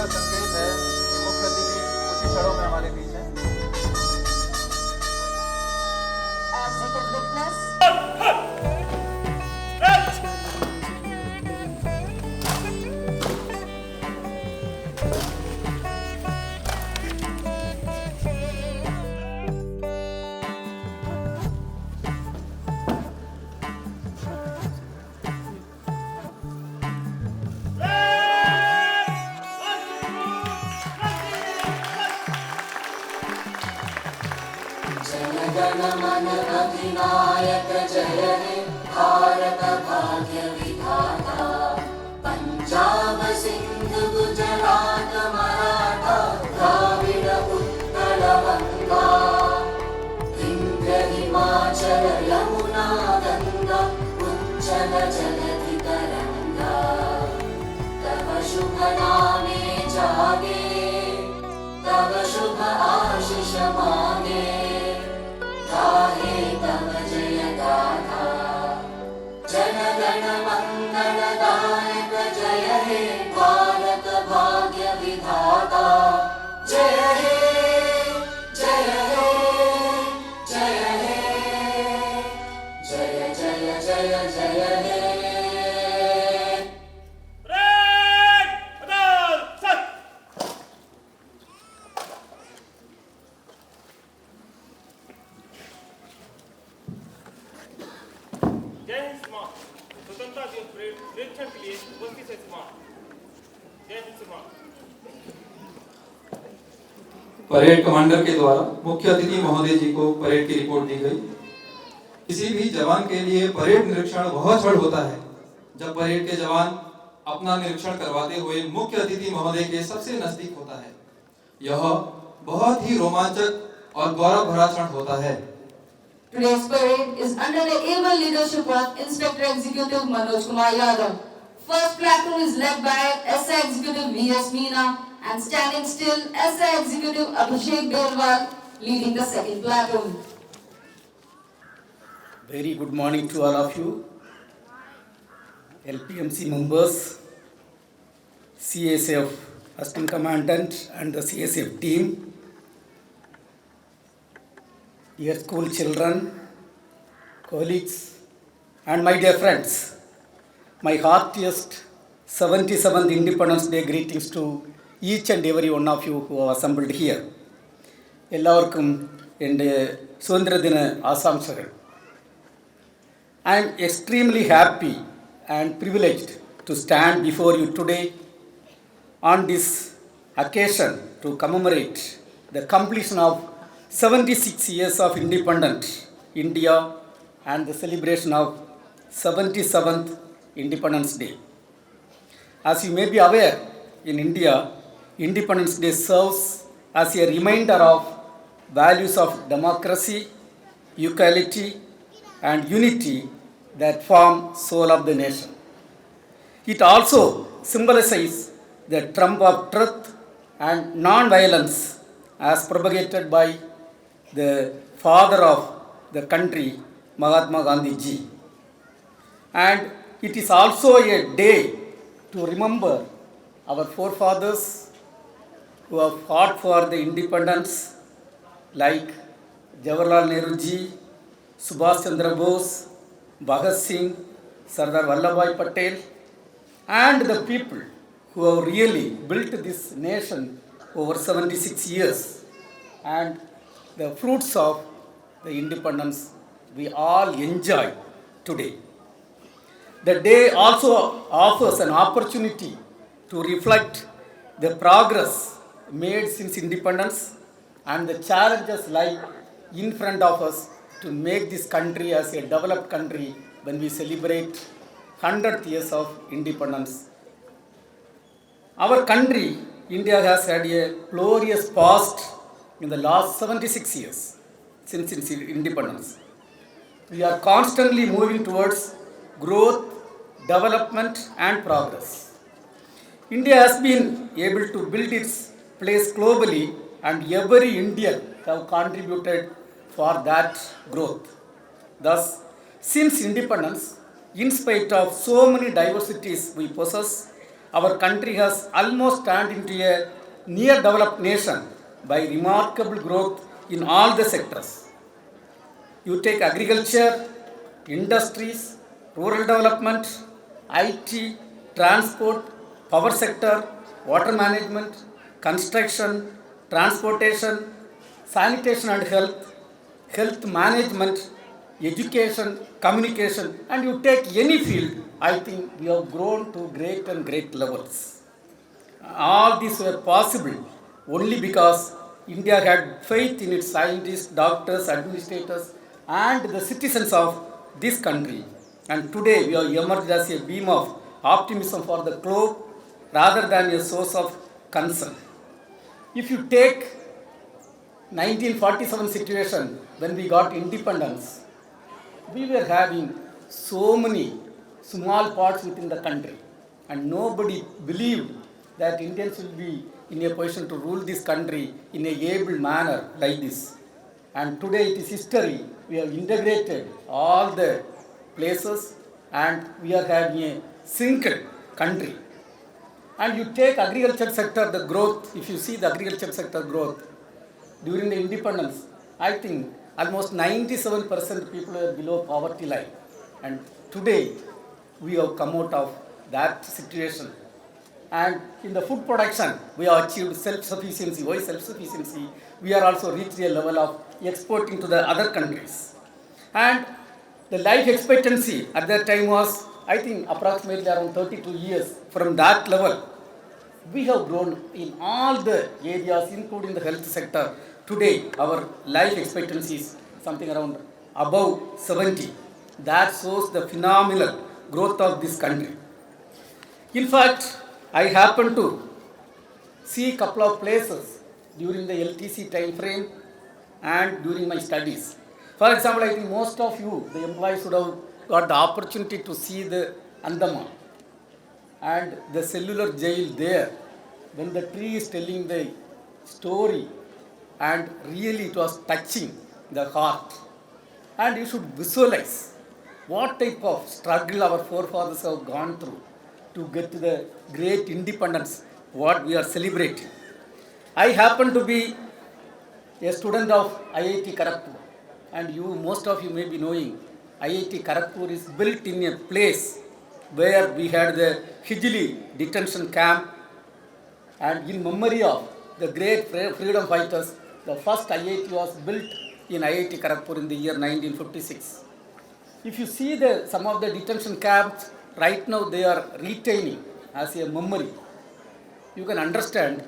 का संकेत है कि मुख्य अतिथि कुछ ही क्षणों में हमारे बीच हैं। As you can witness, Jana Gana Mana अधिनायक जय हे भारत भाग्य विधाता पंजाब सिंध गुजरात मराठा द्राविड उत्कल गंगा विंध्य हिमाचल यमुना गंगा उच्चल जलधि तरंगा तव शुभ नामे जागे तव शुभ आशीष मांगे गाहे तव जय गाथा जन गण मंगलदायक जय हे भारत भाग्य विधाता जय हे जय हे जय हे जय जय जय जय हे जय हिंद माँ स्वतंत्रता दिवस परेड निरीक्षण के लिए उपस्थित है माँ। जय हिंद माँ। परेड कमांडर के द्वारा मुख्य अतिथि महोदय जी को परेड की रिपोर्ट दी गई। किसी भी जवान के लिए परेड निरीक्षण वह क्षण होता है जब परेड के जवान अपना निरीक्षण करवाते हुए मुख्य अतिथि महोदय के सबसे नजदीक होता है। यह बहुत ही रोमांचक और गौरव भरा क्षण होता है। today's parade is under the able leadership of Inspector Executive Manoj Kumar Yadav. First platoon is led by SI Executive V.S. Meena and standing still SI Executive Abhishek Belwal leading the second platoon. Very good morning to all of you, LPMC members, CSF Assistant Commandant and the CSF team, dear school children, colleagues and my dear friends. My heartiest 77th Independence Day greetings to each and every one of you who are assembled here. എല്ലാവർക്കും എൻ്റെ സ്വതന്ത്ര ദിന ആശംസകൾ. I am extremely happy and privileged to stand before you today on this occasion to commemorate the completion of 76 years of independent India and the celebration of 77th Independence Day. As you may be aware, in India, Independence Day serves as a reminder of values of democracy, equality, and unity that form soul of the nation. It also symbolizes the trump of truth and non-violence as propagated by the father of the country, Mahatma Gandhi ji. And it is also a day to remember our forefathers who have fought for the independence like Jawaharlal Nehru ji, Subhash Chandra Bose, Bhagat Singh, Sardar Vallabhbhai Patel, and the people who have really built this nation over 76 years, and the fruits of the independence we all enjoy today. The day also offers an opportunity to reflect the progress made since independence and the challenges lie in front of us to make this country as a developed country when we celebrate 100th years of independence. Our country, India, has had a glorious past in the last 76 years since its independence. We are constantly moving towards growth, development and progress. India has been able to build its place globally and every Indian have contributed for that growth. Thus, since independence, in spite of so many diversities we possess, our country has almost turned into a near developed nation by remarkable growth in all the sectors. You take agriculture, industries, rural development, IT, transport, power sector, water management, construction, transportation, sanitation and health, health management, education, communication, and you take any field, I think we have grown to great and great levels. All these were possible only because India had faith in its scientists, doctors, administrators, and the citizens of this country. And today we have emerged as a beam of optimism for the globe rather than a source of concern. If you take 1947 situation when we got independence, we were having so many small parts within the country, and nobody believed that Indians will be in a position to rule this country in a able manner like this. And today it is history. We have integrated all the places and we are having a single country. And you take agriculture sector, the growth, if you see the agriculture sector growth during the independence, I think almost 97% people are below poverty line. And today we have come out of that situation. And in the food production, we have achieved self-sufficiency. Why self-sufficiency? We are also reached a level of exporting to the other countries. And the life expectancy at that time was, I think, approximately around 32 years. From that level, we have grown in all the areas, including the health sector. Today, our life expectancy is something around above 70. That shows the phenomenal growth of this country. In fact, I happened to see a couple of places during the LTC time frame and during my studies. For example, I think most of you, the employees, would have got the opportunity to see the Andaman and the cellular jail there. When the tree is telling the story, and really it was touching the heart. And you should visualize what type of struggle our forefathers have gone through to get to the great independence what we are celebrating. I happen to be a student of IIT Kharagpur, and most of you may be knowing IIT Kharagpur is built in a place where we had the Hijli detention camp, and in memory of the great freedom fighters, the first IIT was built in IIT Kharagpur in the year 1956. If you see some of the detention camps, right now they are retaining as a memory. You can understand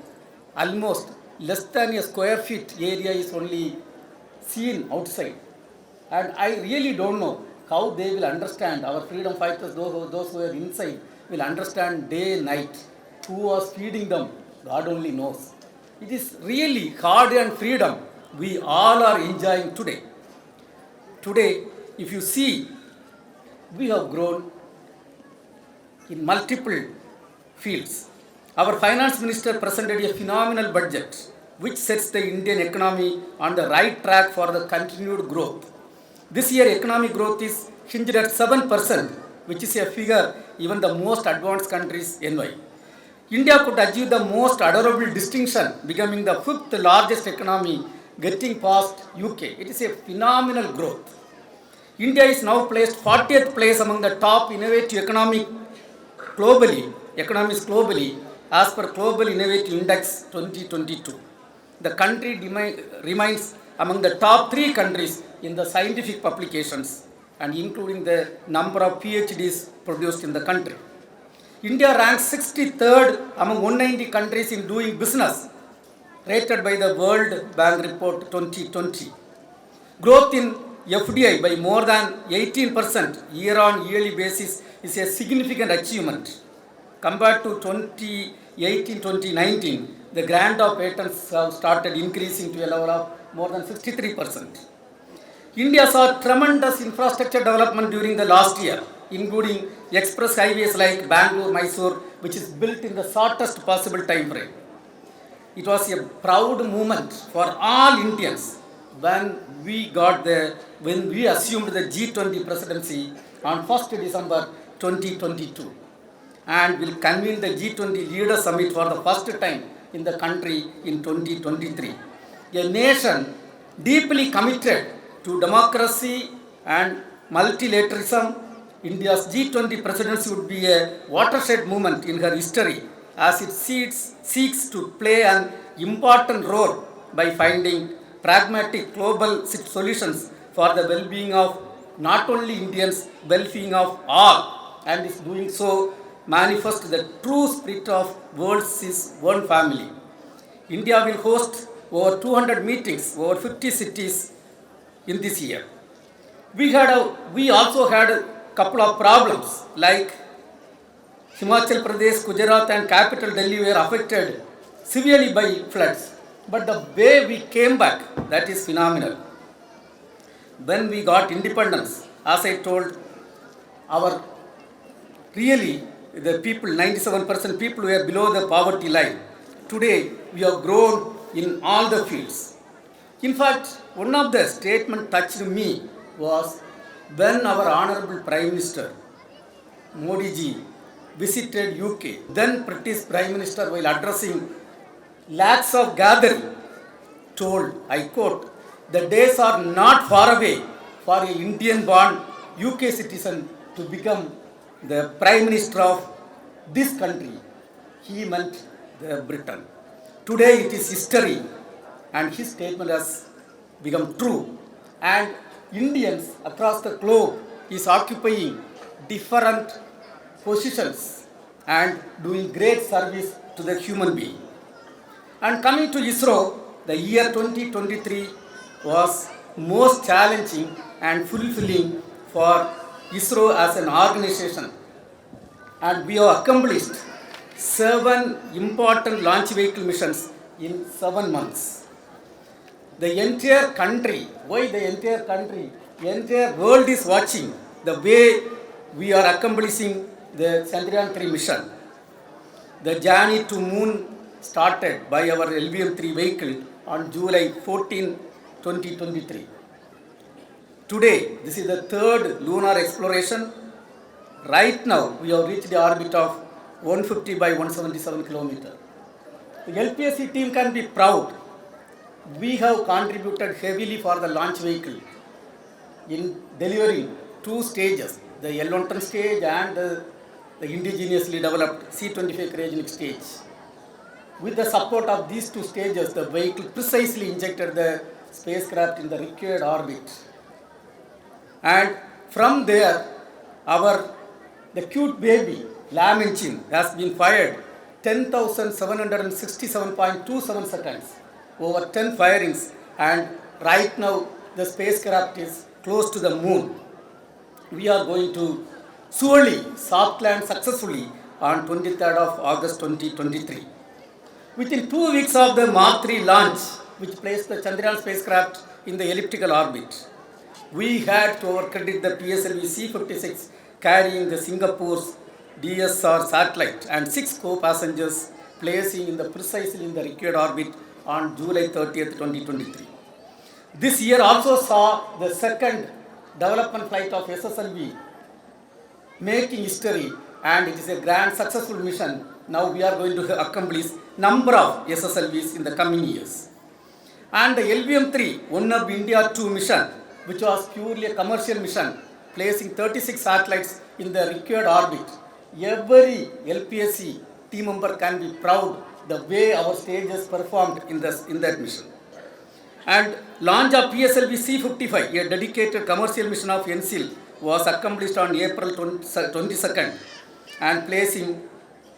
almost less than a square feet area is only seen outside. And I really don't know how they will understand, our freedom fighters, those who are inside, will understand day and night. Who was feeding them, God only knows. It is really hard-earned freedom we all are enjoying today. Today, if you see, we have grown in multiple fields. Our finance minister presented a phenomenal budget which sets the Indian economy on the right track for the continued growth. This year economic growth is hinged at 7%, which is a figure even the most advanced countries envy. India could achieve the most adorable distinction, becoming the 5th largest economy, getting past UK. It is a phenomenal growth. India is now placed 40th place among the top innovative economies globally as per Global Innovative Index 2022. The country remains among the top 3 countries in the scientific publications and including the number of PhDs produced in the country. India ranks 63rd among 190 countries in doing business, rated by the World Bank Report 2020. Growth in FDI by more than 18% year-on-yearly basis is a significant achievement. Compared to 2018-2019, the grant of patents have started increasing to a level of more than 63%. India saw tremendous infrastructure development during the last year, including express highways like Bangalore-Mysore, which is built in the shortest possible time frame. It was a proud moment for all Indians when we assumed the G20 presidency on 1st December 2022. and will convene the G20 Leader Summit for the first time in the country in 2023. A nation deeply committed to democracy and multilateralism, India's G20 presidency would be a watershed moment in her history as it seeks to play an important role by finding pragmatic global solutions for the well-being of not only Indians, well-being of all, and is doing so manifest the true spirit of world is one family. India will host over 200 meetings over 50 cities in this year. We also had a couple of problems like Himachal Pradesh, Gujarat and capital Delhi were affected severely by floods. But the way we came back, that is phenomenal. When we got independence, as I told, our really the people, 97% people were below the poverty line. Today, we have grown in all the fields. In fact, one of the statements touched me was when our Honorable Prime Minister, Modi ji, visited UK, then British Prime Minister, while addressing lakhs of gathering, told, I quote, the days are not far away for an Indian-born UK citizen to become the Prime Minister of this country. He meant the Britain. Today it is history, and his statement has become true. And Indians across the globe is occupying different positions and doing great service to the human being. And coming to ISRO, the year 2023 was most challenging and fulfilling for ISRO as an organization. And we have accomplished 7 important launch vehicle missions in 7 months. The entire country, why the entire country? The entire world is watching the way we are accomplishing the Chandrayaan-3 mission. The journey to moon started by our LVM-3 vehicle on July 14, 2023. Today, this is the 3rd lunar exploration. Right now, we have reached the orbit of 150 by 177 kilometers. The LPSC team can be proud. We have contributed heavily for the launch vehicle in delivering 2 stages, the L1 stage and the indigenously developed C-25 cryogenic stage. With the support of these 2 stages, the vehicle precisely injected the spacecraft in the required orbit. And from there, the cute baby LAM engine has been fired 10,767.27 seconds over 10 firings, and right now the spacecraft is close to the moon. We are going to surely soft land successfully on 23rd of August 2023. Within 2 weeks of the Mark 3 launch, which placed the Chandrayaan spacecraft in the elliptical orbit, we had to our credit the PSLV C-56 carrying the Singapore's DSR satellite and 6 co-passengers placing in the precisely in the required orbit on July 30th, 2023. This year also saw the 2nd development flight of SSLV making history, and it is a grand successful mission. Now we are going to accomplish number of SSLVs in the coming years. And the LVM-3, one of India 2 mission, which was purely a commercial mission, placing 36 satellites in the required orbit. Every LPSC team member can be proud the way our stages performed in that mission. And launch of PSLV C-55, a dedicated commercial mission of NCL, was accomplished on April 22nd and placing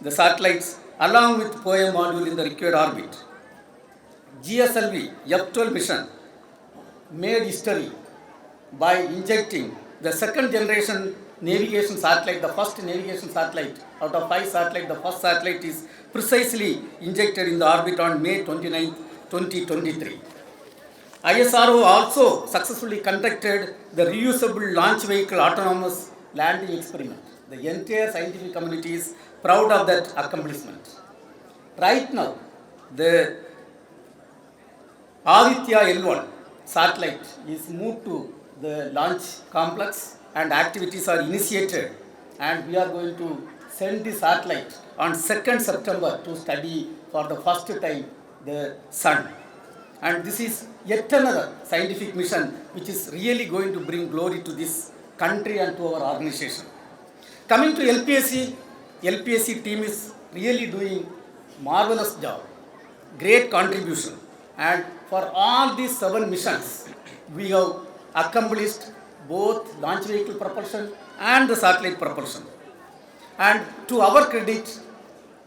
the satellites along with POEM module in the required orbit. GSLV F-12 mission made history by injecting the 2nd generation navigation satellite, the first navigation satellite. Out of 5 satellites, the first satellite is precisely injected in the orbit on May 29, 2023. ISRO also successfully conducted the reusable launch vehicle autonomous landing experiment. The entire scientific community is proud of that accomplishment. Right now, the Aditya L1 satellite is moved to the launch complex and activities are initiated, and we are going to sent the satellite on 2nd September to study for the first time the sun. And this is yet another scientific mission which is really going to bring glory to this country and to our organization. Coming to LPSC team is really doing marvelous job, great contribution, and for all these 7 missions we have accomplished both launch vehicle propulsion and the satellite propulsion. And to our credit,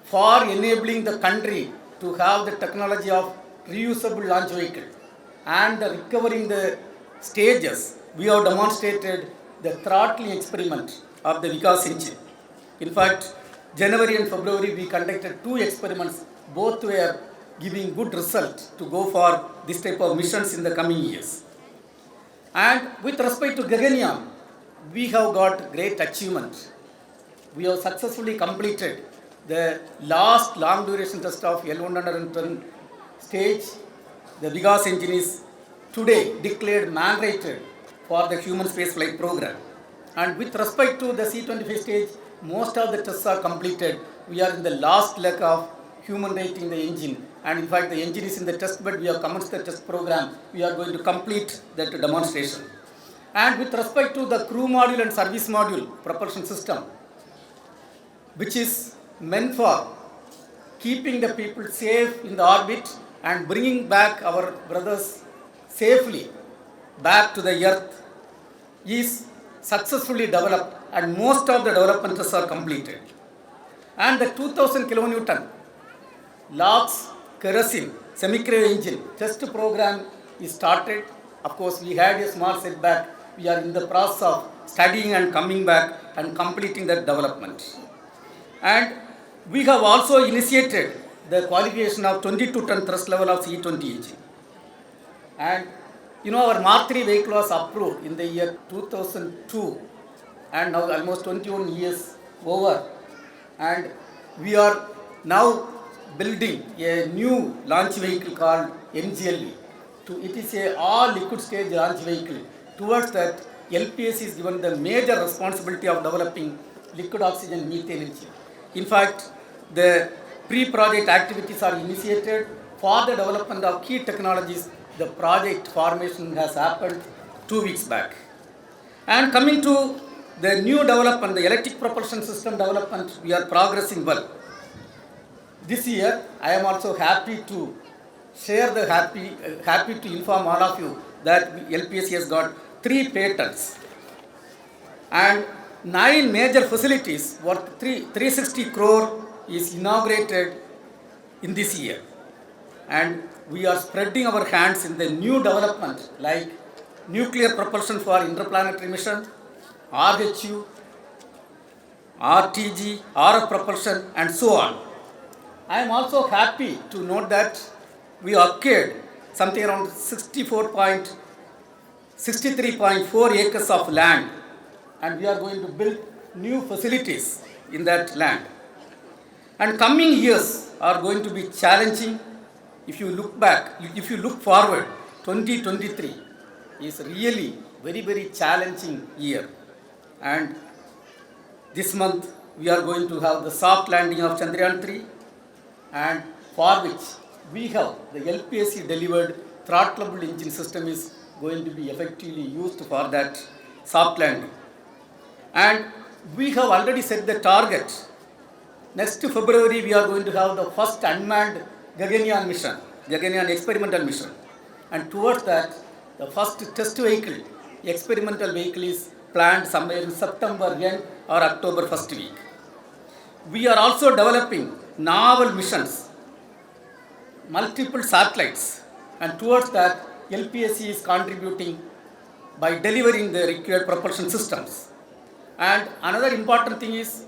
for enabling the country to have the technology of reusable launch vehicle and recovering the stages, we have demonstrated the throttling experiment of the Vikas engine. In fact, January and February we conducted 2 experiments, both were giving good result to go for this type of missions in the coming years. And with respect to Gaganyaan, we have got great achievement. We have successfully completed the last long duration test of L110 stage. The Vikas engine is today declared mandated for the human spaceflight program. And with respect to the C-25 stage, most of the tests are completed. We are in the last leg of human rating the engine. And in fact, the engine is in the test bed. We have commenced the test program. We are going to complete that demonstration. And with respect to the crew module and service module propulsion system, which is meant for keeping the people safe in the orbit and bringing back our brothers safely back to the earth, is successfully developed and most of the development tests are completed. And the 2000 kilonewton LOX kerosene semi-cryo engine test program is started. Of course, we had a small setback. We are in the process of studying and coming back and completing that development. And we have also initiated the qualification of 22-ton thrust level of C-20 engine. And our Mark III vehicle was approved in the year 2002, and now almost 21 years over. And we are now building a new launch vehicle called MGLV. It is a all liquid stage launch vehicle. Towards that, LPSC is given the major responsibility of developing liquid oxygen methane engine. In fact, the pre-project activities are initiated for the development of key technologies. The project formation has happened 2 weeks back. And coming to the new development, the electric propulsion system development, we are progressing well. This year, I am also happy to share the happy to inform all of you that LPSC has got 3 patents and 9 major facilities worth 360 crore is inaugurated in this year. And we are spreading our hands in the new development like nuclear propulsion for interplanetary mission, RHU, RTG, RF propulsion, and so on. I am also happy to note that we acquired something around 63.4 acres of land, and we are going to build new facilities in that land. And coming years are going to be challenging. If you look forward, 2023 is really very, very challenging year. And this month we are going to have the soft landing of Chandrayaan 3, and for which we have the LPSC delivered throttleable engine system is going to be effectively used for that soft landing. And we have already set the target. Next February we are going to have the first unmanned Gaganyaan mission, Gaganyaan experimental mission. And towards that, the first test vehicle, experimental vehicle is planned somewhere in September end or October first week. We are also developing novel missions, multiple satellites, and towards that LPSC is contributing by delivering the required propulsion systems. And another important thing is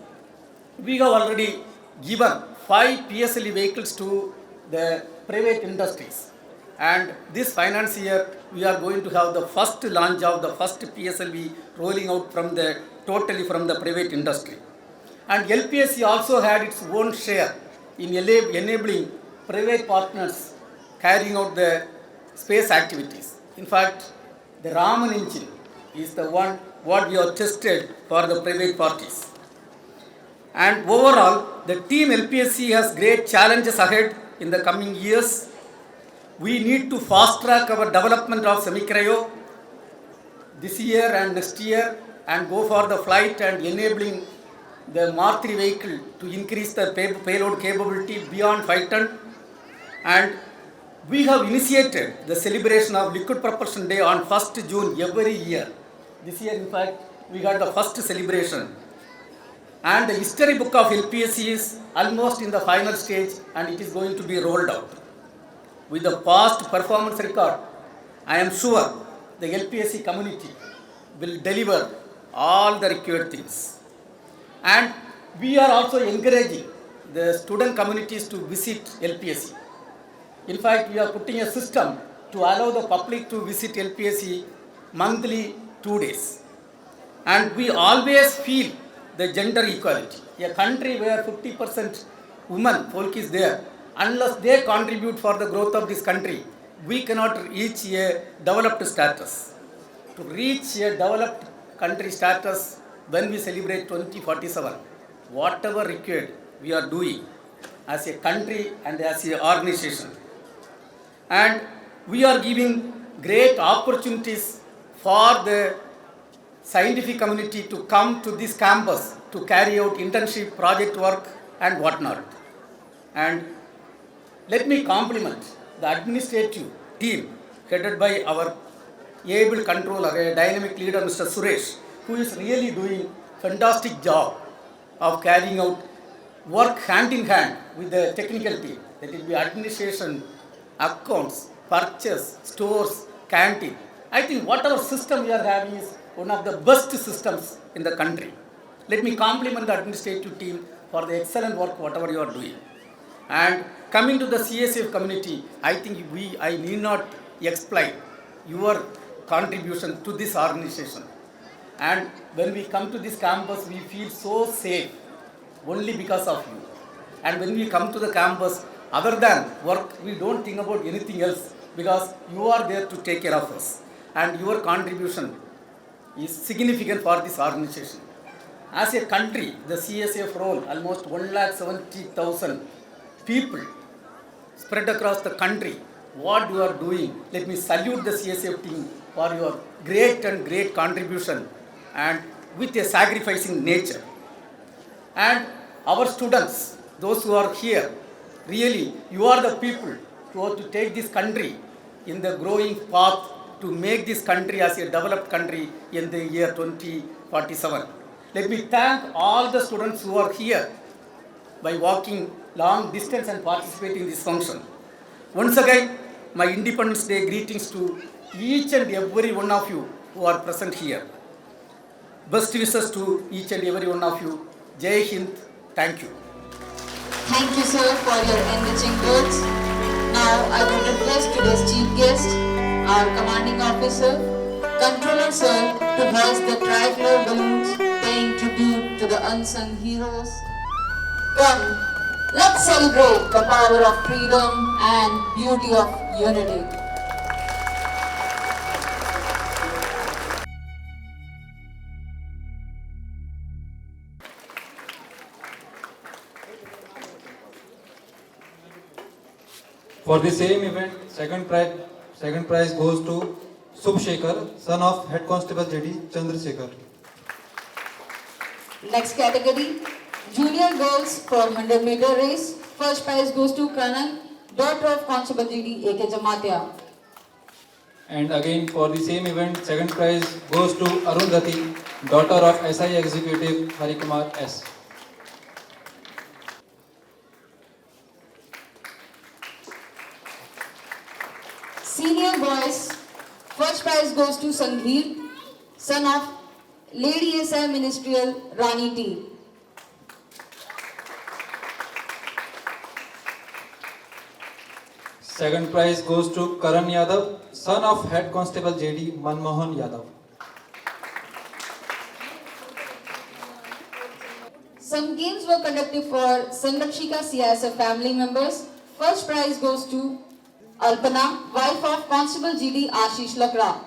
we have already given 5 PSLV vehicles to the private industries. And this finance year, we are going to have the first launch of the first PSLV rolling out totally from the private industry. And LPSC also had its own share in enabling private partners carrying out the space activities. In fact, the Raman engine is the one what we have tested for the private parties. And overall, the team LPSC has great challenges ahead in the coming years. We need to fast track our development of semi-cryo this year and next year and go for the flight and enabling the Mark III vehicle to increase the payload capability beyond 5 ton. And we have initiated the celebration of Liquid Propulsion Day on 1st June every year. This year, in fact, we got the first celebration. And the history book of LPSC is almost in the final stage and it is going to be rolled out. With the past performance record, I am sure the LPSC community will deliver all the required things. And we are also encouraging the student communities to visit LPSC. In fact, we are putting a system to allow the public to visit LPSC monthly 2 days. And we always feel the gender equality. A country where 50% women folk is there, unless they contribute for the growth of this country, we cannot reach a developed status. To reach a developed country status, when we celebrate 2047, whatever required we are doing as a country and as an organization. And we are giving great opportunities for the scientific community to come to this campus to carry out internship, project work and whatnot. And let me compliment the administrative team headed by our able controller, a dynamic leader, Mr. Suresh, who is really doing fantastic job of carrying out work hand in hand with the technical team. That will be administration, accounts, purchase, stores, canteen. I think whatever system we are having is one of the best systems in the country. Let me compliment the administrative team for the excellent work whatever you are doing. And coming to the CSF community, I think I need not explain your contribution to this organization. And when we come to this campus, we feel so safe only because of you. And when we come to the campus, other than work, we don't think about anything else because you are there to take care of us. And your contribution is significant for this organization. As a country, the CSF role, almost 1,70,000 people spread across the country. What you are doing, let me salute the CSF team for your great contribution and with a sacrificing nature. And our students, those who are here, really, you are the people who are to take this country in the growing path to make this country as a developed country in the year 2047. Let me thank all the students who are here by walking long distance and participating in this function. Once again, my Independence Day greetings to each and every one of you who are present here. Best wishes to each and every one of you. Jai Hind. Thank you. Thank you, sir, for your enriching words. Now, I would request today's chief guest, our commanding officer, Controller Sir, to hoist the tricolor balloons, paying tribute to the unsung heroes. Come, let's celebrate the power of freedom and beauty of unity. For the same event, second prize goes to Subshekar, son of Head Constable J.D. Chandrasekhar. Next category, Junior Girls for 100-meter race. First prize goes to Kanan, daughter of Constable J.D. A.K. Jamatia. And again for the same event, second prize goes to Arundhati, daughter of SI Executive Harikumar S. Senior boys, first prize goes to Sangeet, son of Lady SI Ministerial Rani T. Second prize goes to Karan Yadav, son of Head Constable J.D. Manmohan Yadav. Some games were conducted for Sanrakshika CISF family members. First prize goes to Alpana, wife of Constable G.D. Ashish Lakra.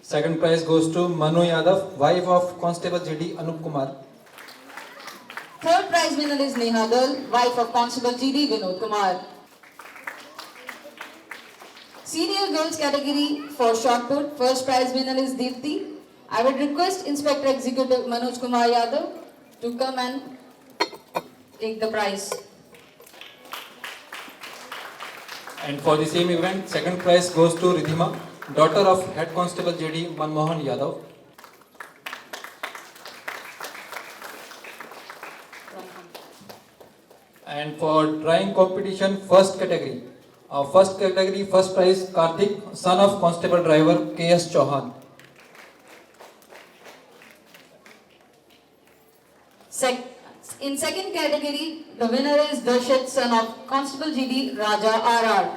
Second prize goes to Manu Yadav, wife of Constable GD Anup Kumar. Third prize winner is Neha Dal, wife of Constable GD Vinod Kumar. Senior girls category for shot put, first prize winner is Deepthi. I would request Inspector Executive Manoj Kumar Yadav to come and take the prize. And for the same event, second prize goes to Ridhima, daughter of Head Constable JD Manmohan Yadav. And for drawing competition, first category, first prize Karthik, son of Constable driver KS Chauhan. In second category, the winner is Darshit, son of Constable GD Raja RR.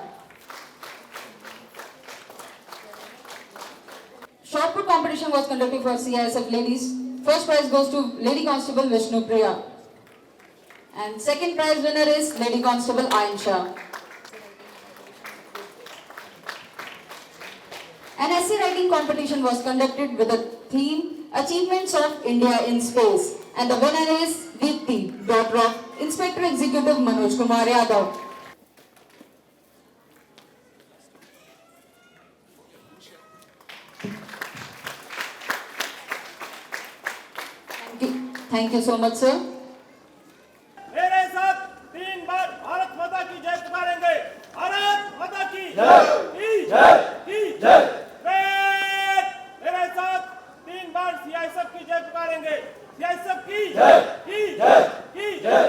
Shot put competition was conducted for CISF ladies. First prize goes to Lady Constable Vishnu Priya. And second prize winner is Lady Constable Ayan Shah. An essay writing competition was conducted with the theme Achievements of India in Space. And the winner is Deepthi, daughter of Inspector Executive Manoj Kumar Yadav. Thank you so much, sir. मेरे साथ 3 बार भारत माता की जय पुकारेंगे। भारत माता की जय। मेरे साथ 3 बार सीआईएसएफ की जय पुकारेंगे। सीआईएसएफ की जय।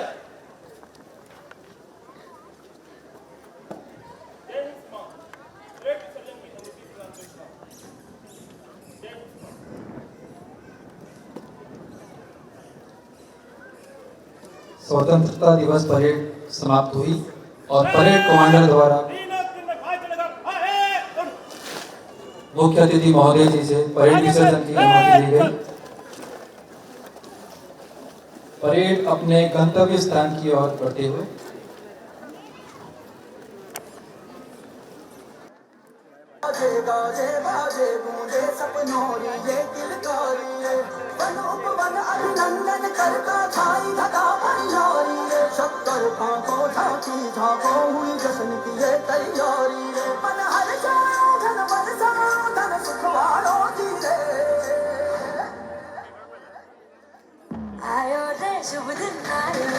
स्वतंत्रता दिवस परेड समाप्त हुई और परेड कमांडर द्वारा मुख्य अतिथि महोदय जी से परेड विसर्जन की अनुमति दी गई। परेड अपने गंतव्य स्थान की ओर बढ़ते हुए अभिनंदन करता छाई धगा पंजारी रे शक्कर को झांकी झांको हुई जश्न की ये तैयारी रे मन हर जाओ धन बरसा धन सुख वालो जी रे आयो रे शुभ दिन आयो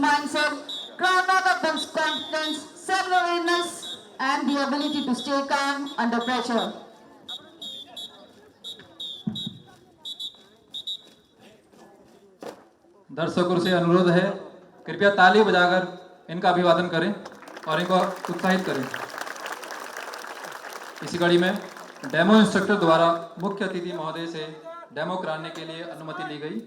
mindset, Krav Maga builds confidence, self-awareness, and the ability to stay calm under pressure. दर्शकों से अनुरोध है, कृपया ताली बजाकर इनका अभिवादन करें और इनको उत्साहित करें। इसी कड़ी में डेमो इंस्ट्रक्टर द्वारा मुख्य अतिथि महोदय से डेमो कराने के लिए अनुमति ली गई।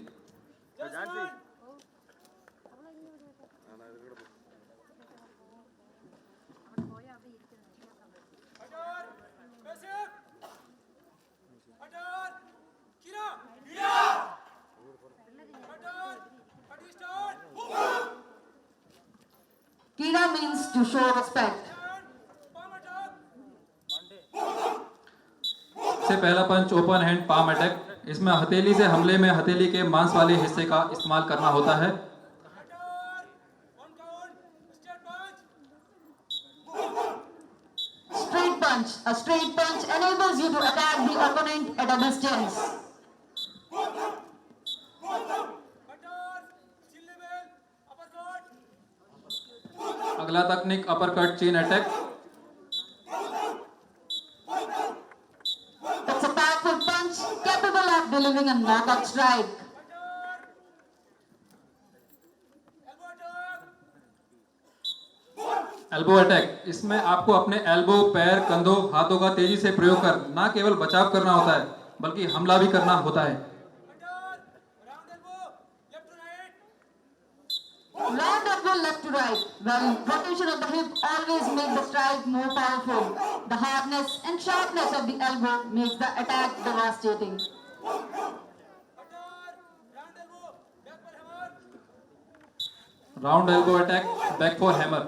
Kira means to show respect. से पहला पंच ओपन हैंड पाम अटैक। इसमें हथेली से हमले में हथेली के मांस वाले हिस्से का इस्तेमाल करना होता है। Straight punch. A straight punch enables you to attack the opponent at a distance. अगला तकनीक uppercut chain attack. It's a powerful punch capable of delivering a knockout strike. Elbow attack. इसमें आपको अपने एल्बो, पैर, कंधों, हाथों का तेजी से प्रयोग कर न केवल बचाव करना होता है बल्कि हमला भी करना होता है। Round elbow left to right. Well, rotation of the hip always makes the strike more powerful. The hardness and sharpness of the elbow makes the attack devastating. Round elbow attack, back for hammer.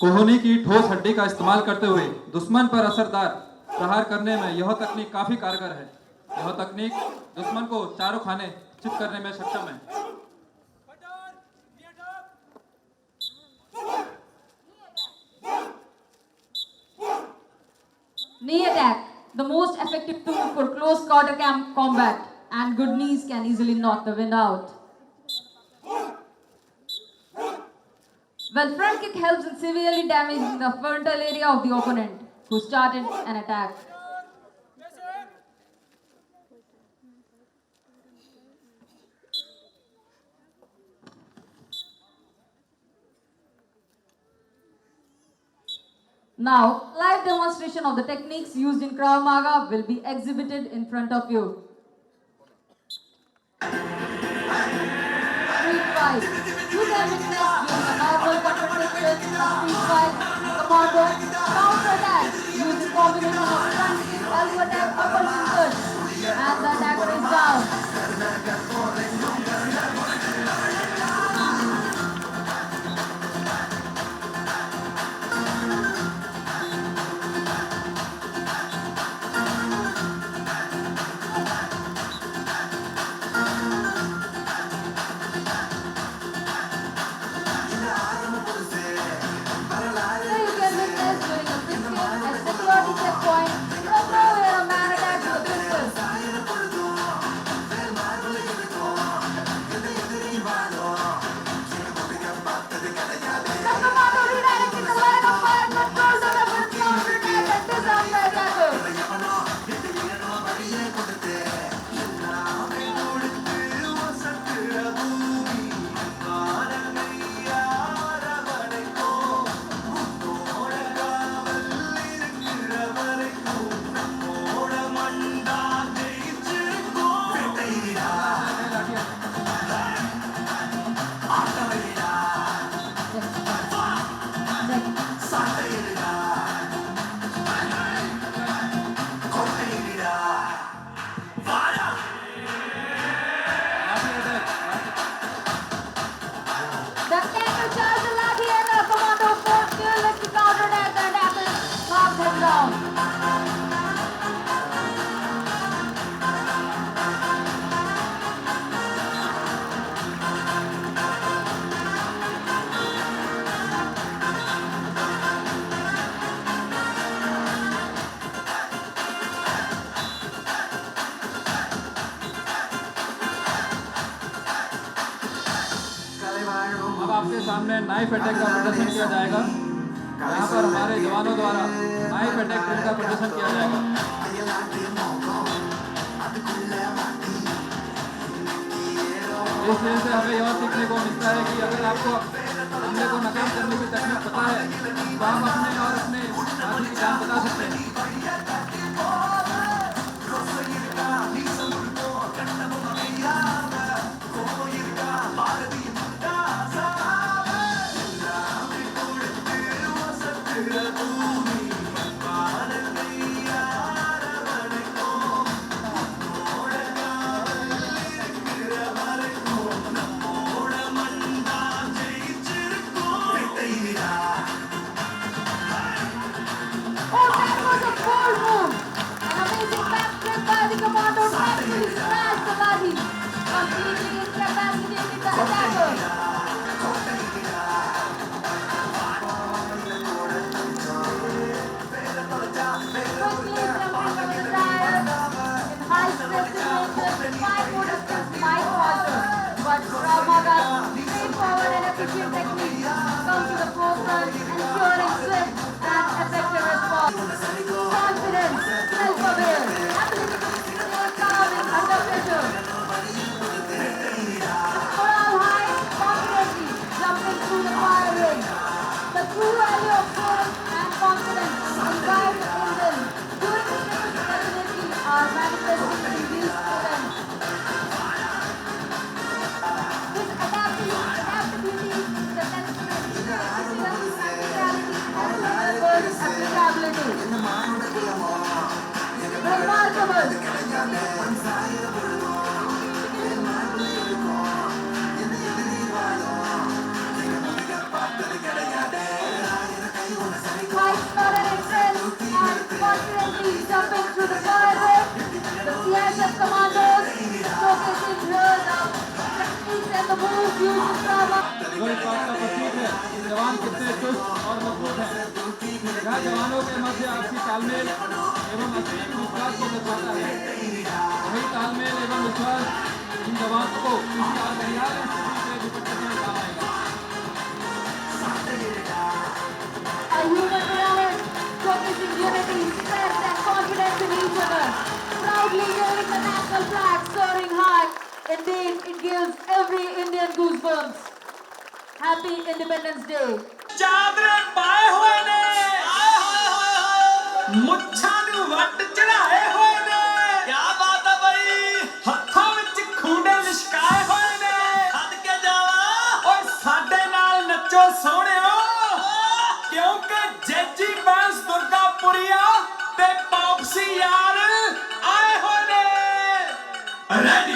कोहनी की ठोस हड्डी का इस्तेमाल करते हुए दुश्मन पर असरदार प्रहार करने में यह तकनीक काफी कारगर है। यह तकनीक दुश्मन को चारों खाने चित करने में सक्षम है। Knee attack, the most effective tool for close quarter combat, and good knees can easily knock the wind out. Well, front kick helps in severely damaging the frontal area of the opponent who started an attack. Now, live demonstration of the techniques used in Krav Maga will be exhibited in front of you. Street fight. You can witness during a normal confrontation in a street fight, commando, counter attack using combination of front kick, elbow attack, upper shooters, and the attacker is down. Checkpoint, from nowhere a man attacks the pistol. आपके सामने knife attack का प्रदर्शन किया जाएगा। यहाँ पर हमारे जवानों द्वारा नाइफ अटैक ड्रिल का प्रदर्शन किया जाएगा। इस चीज़ से हमें यह सीखने को मिलता है कि अगर आपको हमले को नाकाम करने की तकनीक पता है तो आप अपने और अपने साथी की जान बचा सकते हैं। Oh, that was a bold move! An amazing backflip by the commando tactfully smashed the body, completely incapacitating the attacker. Quickly jumping over the tires, in high stress situations, 5 motor skills might falter, but Rama's straightforward and efficient techniques come to the forefront, ensuring swift and effective response. Confidence, self-aware, ability to stay calm and under pressure. Morale high, confidently jumping through the fire ring. The true value of force and confidence imbibed in them during the triple presidency are manifesting in these events. His adaptability is the testament to the excellence, practicality, and Lindbergh's applicability. Remarkable! Fights for an entrance and confidently jumping through the fire ring. The CSF commandos showcasing here the techniques and the moves used in drama. जो इस बात का प्रतीक है कि जवान कितने चुस्त और मजबूत हैं। यह जवानों के मध्य आपसी तालमेल एवं असीम विश्वास को दर्शाता है। वही तालमेल एवं विश्वास इन जवानों को किसी अपरिहार्य स्थिति से निपटने में काम आएगा। A human reliance showcasing unity, strength and confidence in each other. Proudly waving the national flag soaring high. Indeed, it gives every Indian goosebumps. Happy Independence Day. ਚਾਦਰੇ ਪਾਏ ਹੋਏ ਨੇ ਮੁੱਛਾਂ ਨੂੰ ਵੱਟ ਚੜਾਏ ਹੋਏ ਨੇ ਕੀ ਬਾਤ ਹੈ ਬਈ ਹੱਥਾਂ ਵਿੱਚ ਖੂੰਡੇ ਲਿਸ਼ਕਾਏ ਹੋਏ ਨੇ ਹੱਦ ਕੇ ਜਾਵਾ ਓਏ ਸਾਡੇ ਨਾਲ ਨੱਚੋ ਸੋਹਣਿਓ ਕਿਉਂਕਿ ਜੱਜੀ ਬਾਂਸ ਦੁਰਗਾਪੁਰੀਆ ਤੇ ਪਾਪਸੀ ਯਾਰ ਆਏ ਹੋਏ ਨੇ ਰੈਡੀ